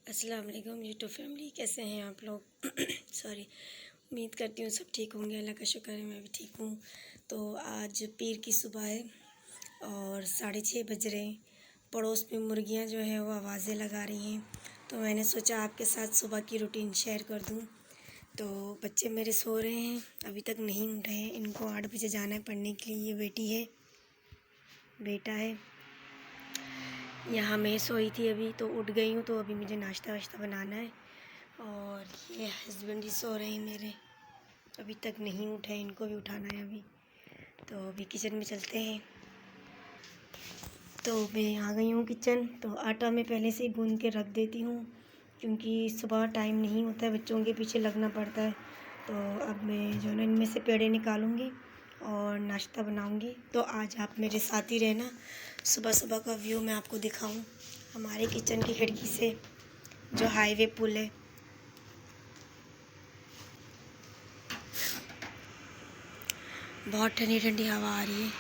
अस्सलाम वालेकुम YouTube family, कैसे हैं आप लोग। सॉरी। उम्मीद करती हूँ सब ठीक होंगे, अल्लाह का शुक्र है मैं भी ठीक हूँ। तो आज पीर की सुबह है और 6:30 बज रहे हैं। पड़ोस में मुर्गियाँ जो है वो आवाज़ें लगा रही हैं, तो मैंने सोचा आपके साथ सुबह की रूटीन शेयर कर दूँ। तो बच्चे मेरे सो रहे हैं, अभी तक नहीं उठे हैं। इनको 8 बजे जाना है पढ़ने के लिए। ये बेटी है, बेटा है। यहाँ मैं सोई थी अभी, तो उठ गई हूँ, तो अभी मुझे नाश्ता वाश्ता बनाना है। और ये हस्बैंड जी सो रहे हैं मेरे, अभी तक नहीं उठे, इनको भी उठाना है अभी। तो अभी किचन में चलते हैं। तो मैं आ गई हूँ किचन। तो आटा मैं पहले से ही गूंद के रख देती हूँ, क्योंकि सुबह टाइम नहीं होता है, बच्चों के पीछे लगना पड़ता है। तो अब मैं जो है ना इनमें से पेड़े निकालूंगी और नाश्ता बनाऊंगी। तो आज आप मेरे साथ ही रहना, सुबह सुबह का व्यू मैं आपको दिखाऊं हमारे किचन की खिड़की से, जो हाईवे पुल है। बहुत ठंडी ठंडी हवा आ रही है।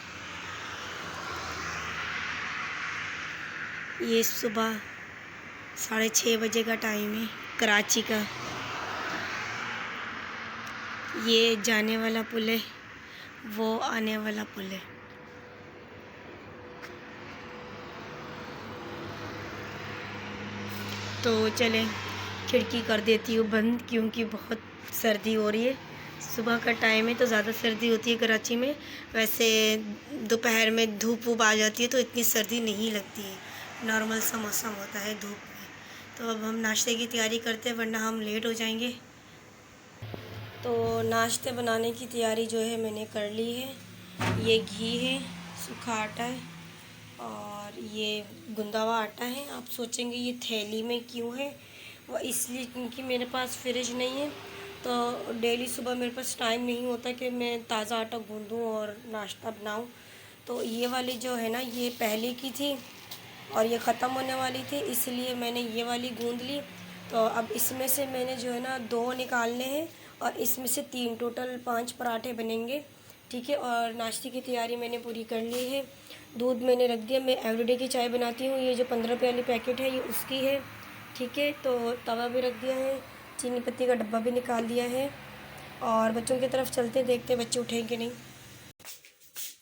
ये सुबह 6:30 बजे का टाइम है कराची का। ये जाने वाला पुल है, वो आने वाला पुल है। तो चलें, खिड़की कर देती हूँ बंद, क्योंकि बहुत सर्दी हो रही है। सुबह का टाइम है तो ज़्यादा सर्दी होती है कराची में। वैसे दोपहर में धूप वूप आ जाती है तो इतनी सर्दी नहीं लगती है, नॉर्मल सा मौसम होता है धूप में। तो अब हम नाश्ते की तैयारी करते हैं, वरना हम लेट हो जाएंगे। तो नाश्ते बनाने की तैयारी जो है मैंने कर ली है। ये घी है, सूखा आटा है, और ये गुंदा हुआ आटा है। आप सोचेंगे ये थैली में क्यों है, वो इसलिए क्योंकि मेरे पास फ्रिज नहीं है। तो डेली सुबह मेरे पास टाइम नहीं होता कि मैं ताज़ा आटा गूंदूँ और नाश्ता बनाऊँ। तो ये वाली जो है ना, ये पहले की थी और ये ख़त्म होने वाली थी, इसलिए मैंने ये वाली गूंद ली। तो अब इसमें से मैंने जो है ना 2 निकालने हैं, और इसमें से 3, टोटल 5 पराठे बनेंगे। ठीक है। और नाश्ते की तैयारी मैंने पूरी कर ली है। दूध मैंने रख दिया। मैं एवरीडे की चाय बनाती हूँ, ये जो 15 रुपये वाली पैकेट है ये उसकी है। ठीक है। तो तवा भी रख दिया है, चीनी पत्ती का डब्बा भी निकाल दिया है। और बच्चों की तरफ चलते, देखते बच्चे उठेंगे नहीं।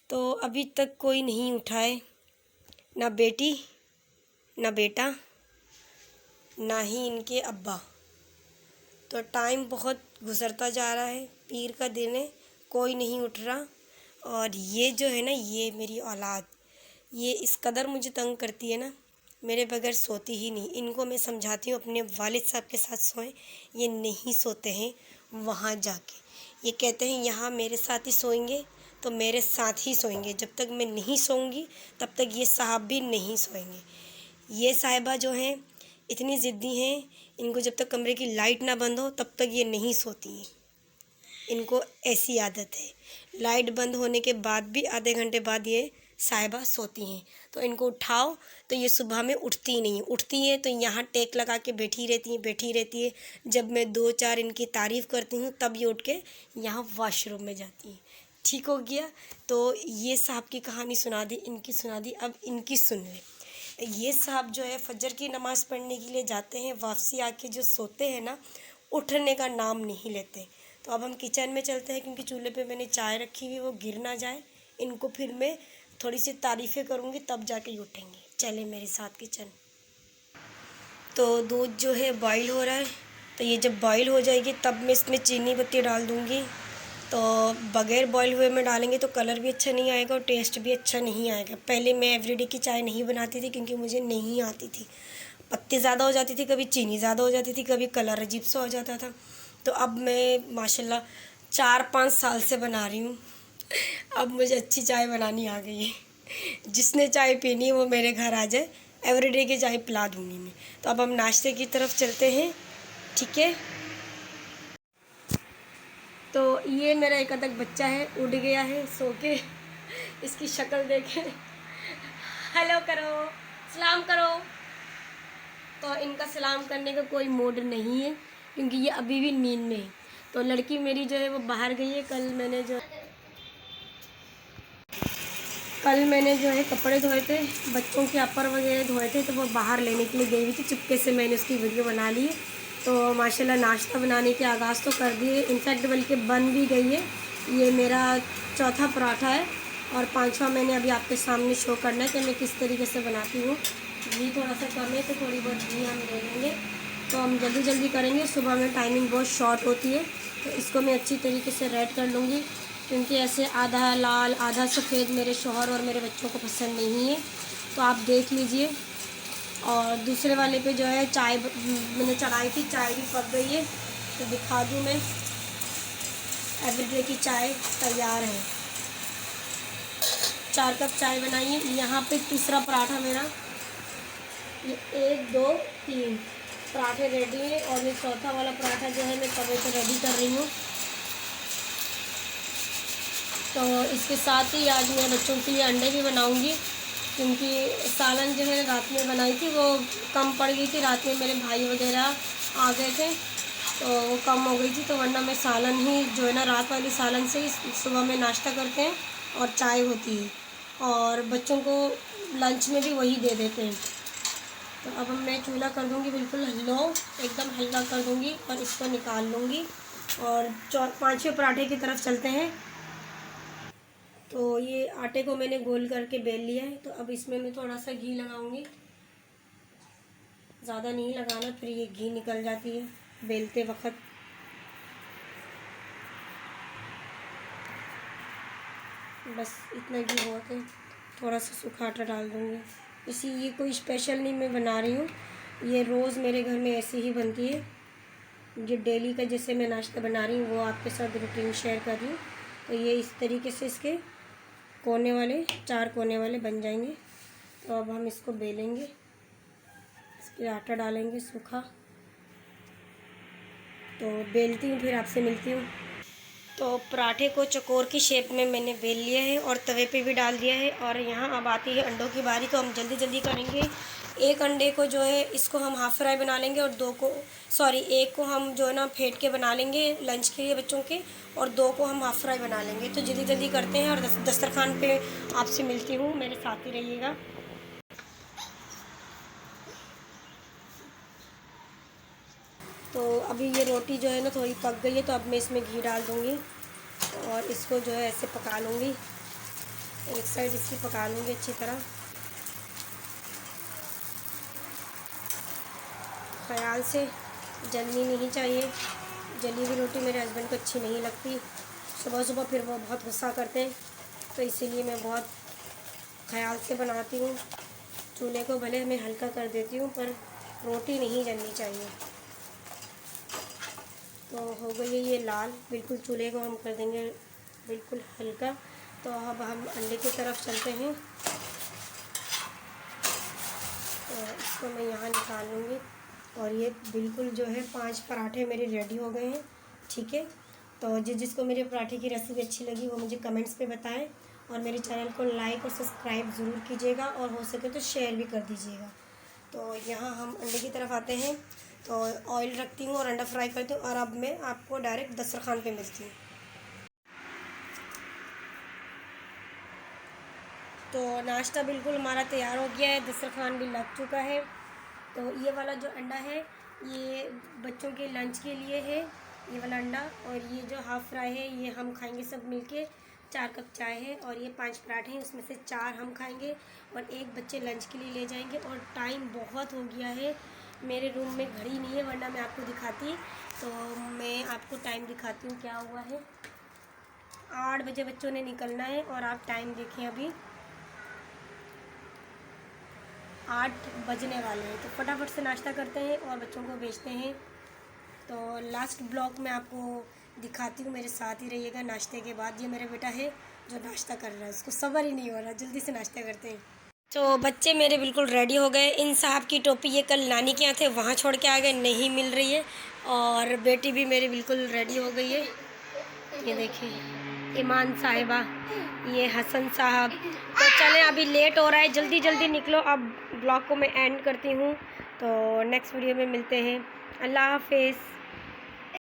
तो अभी तक कोई नहीं उठा है, ना बेटी, ना बेटा, ना ही इनके अब्बा। तो टाइम बहुत गुज़रता जा रहा है, पीर का दिन है, कोई नहीं उठ रहा। और ये जो है ना, ये मेरी औलाद, ये इस कदर मुझे तंग करती है ना, मेरे बगैर सोती ही नहीं। इनको मैं समझाती हूँ अपने वालिद साहब के साथ सोएं, ये नहीं सोते हैं वहाँ जाके। ये कहते हैं यहाँ मेरे साथ ही सोएंगे, तो मेरे साथ ही सोएंगे। जब तक मैं नहीं सोऊंगी तब तक ये साहब भी नहीं सोएंगे। ये साहिबा जो हैं इतनी ज़िद्दी हैं, इनको जब तक कमरे की लाइट ना बंद हो तब तक ये नहीं सोती हैं। इनको ऐसी आदत है, लाइट बंद होने के बाद भी आधे घंटे बाद ये साहिबा सोती हैं। तो इनको उठाओ तो ये सुबह में उठती नहीं, उठती हैं तो यहाँ टेक लगा के बैठी रहती है। जब मैं 2-4 इनकी तारीफ़ करती हूँ तब ये उठ के यहाँ वॉशरूम में जाती हैं। ठीक हो गया। तो ये साहब की कहानी सुना दी, इनकी सुना दी, अब इनकी सुन ले। ये साहब जो है फजर की नमाज़ पढ़ने के लिए जाते हैं, वापसी आके जो सोते हैं ना, उठने का नाम नहीं लेते। तो अब हम किचन में चलते हैं, क्योंकि चूल्हे पे मैंने चाय रखी हुई, वो गिर ना जाए। इनको फिर मैं थोड़ी सी तारीफ़ें करूँगी तब जाके ये उठेंगे। चले मेरे साथ किचन। तो दूध जो है बॉईल हो रहा है, तो ये जब बॉईल हो जाएगी तब मैं इसमें चीनी पत्ती डाल दूँगी। तो बग़ैर बॉईल हुए में डालेंगे तो कलर भी अच्छा नहीं आएगा और टेस्ट भी अच्छा नहीं आएगा। पहले मैं एवरीडे की चाय नहीं बनाती थी, क्योंकि मुझे नहीं आती थी, पत्ती ज़्यादा हो जाती थी, कभी चीनी ज़्यादा हो जाती थी, कभी कलर अजीब सा हो जाता था। तो अब मैं माशाल्लाह 4-5 साल से बना रही हूँ। अब मुझे अच्छी चाय बनानी आ गई है। जिसने चाय पीनी है वो मेरे घर आ जाए, एवरीडे की चाय पिला दूँगी मैं। तो अब हम नाश्ते की तरफ चलते हैं। ठीक है। तो ये मेरा एक अदक बच्चा है, उड़ गया है सो के। इसकी शक्ल देखें। हेलो करो, सलाम करो। तो इनका सलाम करने का कोई मूड नहीं है, क्योंकि ये अभी भी नींद में है। तो लड़की मेरी जो है वो बाहर गई है। कल मैंने जो है कपड़े धोए थे, बच्चों के अपर वगैरह धोए थे, तो वो बाहर लेने के लिए गई हुई थी। चुपके से मैंने उसकी वीडियो बना ली। तो माशाल्लाह नाश्ता बनाने के आगाज़ तो कर दिए, इनफैक्ट बल्कि बन भी गई है। ये मेरा चौथा पराठा है और पांचवा मैंने अभी आपके सामने शो करना है कि मैं किस तरीके से बनाती हूँ। घी थोड़ा सा कम है तो थोड़ी बहुत घी हम ले लेंगे। तो हम जल्दी जल्दी करेंगे, सुबह में टाइमिंग बहुत शॉर्ट होती है। तो इसको मैं अच्छी तरीके से रेड कर लूँगी, क्योंकि ऐसे आधा लाल आधा सफ़ेद मेरे शौहर और मेरे बच्चों को पसंद नहीं है। तो आप देख लीजिए। और दूसरे वाले पे जो है चाय मैंने चढ़ाई थी, चाय भी पक गई है। तो दिखा दूँ मैं, एवरीडे की चाय तैयार है। 4 कप चाय बनाई है। यहाँ पे तीसरा पराठा मेरा, ये 1 2 3 पराठे रेडी है और ये चौथा वाला पराठा जो है मैं तवे पे रेडी कर रही हूँ। तो इसके साथ ही आज मैं बच्चों के लिए अंडे भी बनाऊंगी, क्योंकि सालन जो है रात में बनाई थी वो कम पड़ गई थी। रात में मेरे भाई वगैरह आ गए थे तो वो कम हो गई थी। तो वरना मैं सालन ही जो है ना, रात वाली सालन से ही सुबह में नाश्ता करते हैं और चाय होती है, और बच्चों को लंच में भी वही दे देते हैं। तो अब मैं चूल्हा कर दूँगी बिल्कुल लो, एकदम हल्का कर दूँगी और इसको निकाल लूँगी। और 5वें पराठे की तरफ चलते हैं। तो ये आटे को मैंने गोल करके बेल लिया है। तो अब इसमें मैं थोड़ा सा घी लगाऊंगी, ज़्यादा नहीं लगाना, फिर ये घी निकल जाती है बेलते वक्त। बस इतना घी बहुत है। थोड़ा सा सूखा आटा डाल दूँगी। ये कोई स्पेशल नहीं मैं बना रही हूँ, ये रोज़ मेरे घर में ऐसे ही बनती है। ये डेली का जैसे मैं नाश्ता बना रही हूँ वो आपके साथ रूटीन शेयर कर रही हूँ। तो ये इस तरीके से इसके कोने वाले 4 कोने वाले बन जाएंगे। तो अब हम इसको बेलेंगे, इस पर आटा डालेंगे सूखा। तो बेलती हूँ, फिर आपसे मिलती हूँ। तो पराठे को चकोर की शेप में मैंने बेल लिया है और तवे पे भी डाल दिया है। और यहाँ अब आती है अंडों की बारी। तो हम जल्दी जल्दी करेंगे। एक अंडे को जो है इसको हम हाफ़ फ्राई बना लेंगे और एक को हम जो है ना फेंट के बना लेंगे लंच के लिए बच्चों के, और 2 को हम हाफ़ फ्राई बना लेंगे। तो जल्दी जल्दी करते हैं और दस्तरखान पे आपसे मिलती हूँ, मेरे साथ ही रहिएगा। तो अभी ये रोटी जो है ना थोड़ी पक गई है, तो अब मैं इसमें घी डाल दूँगी और इसको जो है ऐसे पका लूँगी। एक साइड इसकी पका लूँगी अच्छी तरह। ख्याल से जलनी नहीं चाहिए, जली हुई रोटी मेरे हस्बैंड को अच्छी नहीं लगती। सुबह सुबह फिर वो बहुत गुस्सा करते हैं, तो इसीलिए मैं बहुत ख्याल से बनाती हूँ। चूल्हे को भले मैं हल्का कर देती हूँ, पर रोटी नहीं जलनी चाहिए। तो हो गई है ये लाल, बिल्कुल चूल्हे को हम कर देंगे बिल्कुल हल्का। तो अब हम अंडे की तरफ चलते हैं। तो इसको मैं यहाँ निकाल लूँगी और ये बिल्कुल जो है 5 पराठे मेरे रेडी हो गए हैं। ठीक है, तो जिसको मेरे पराठे की रेसिपी अच्छी लगी वो मुझे कमेंट्स पे बताएं, और मेरे चैनल को लाइक और सब्सक्राइब ज़रूर कीजिएगा, और हो सके तो शेयर भी कर दीजिएगा। तो यहाँ हम अंडे की तरफ आते हैं। तो ऑयल रखती हूँ और अंडा फ्राई करती हूँ, और अब मैं आपको डायरेक्ट दस्तरखान पे मिलती हूँ। तो नाश्ता बिल्कुल हमारा तैयार हो गया है, दस्तरखान भी लग चुका है। तो ये वाला जो अंडा है ये बच्चों के लंच के लिए है, ये वाला अंडा। और ये जो हाफ़ फ्राई है ये हम खाएंगे सब मिलके। 4 कप चाय है और ये 5 पराठे हैं, उसमें से 4 हम खाएंगे और 1 बच्चे लंच के लिए ले जाएंगे। और टाइम बहुत हो गया है, मेरे रूम में घड़ी नहीं है, वरना मैं आपको दिखाती। तो मैं आपको टाइम दिखाती हूँ क्या हुआ है। 8 बजे बच्चों ने निकलना है और आप टाइम देखें, अभी 8 बजने वाले हैं। तो फटाफट से नाश्ता करते हैं और बच्चों को भेजते हैं। तो लास्ट ब्लॉग में आपको दिखाती हूँ, मेरे साथ ही रहिएगा। नाश्ते के बाद ये मेरा बेटा है जो नाश्ता कर रहा है, उसको सब्र ही नहीं हो रहा, जल्दी से नाश्ता करते हैं। तो बच्चे मेरे बिल्कुल रेडी हो गए। इन साहब की टोपी ये कल नानी के यहाँ थे, वहाँ छोड़ के आ गए, नहीं मिल रही है। और बेटी भी मेरी बिल्कुल रेडी हो गई है, ये देखिए ईमान साहिबा, ये हसन साहब। तो चलें, अभी लेट हो रहा है, जल्दी जल्दी निकलो। अब ब्लॉग को मैं एंड करती हूँ, तो नेक्स्ट वीडियो में मिलते हैं। अल्लाह हाफिज़।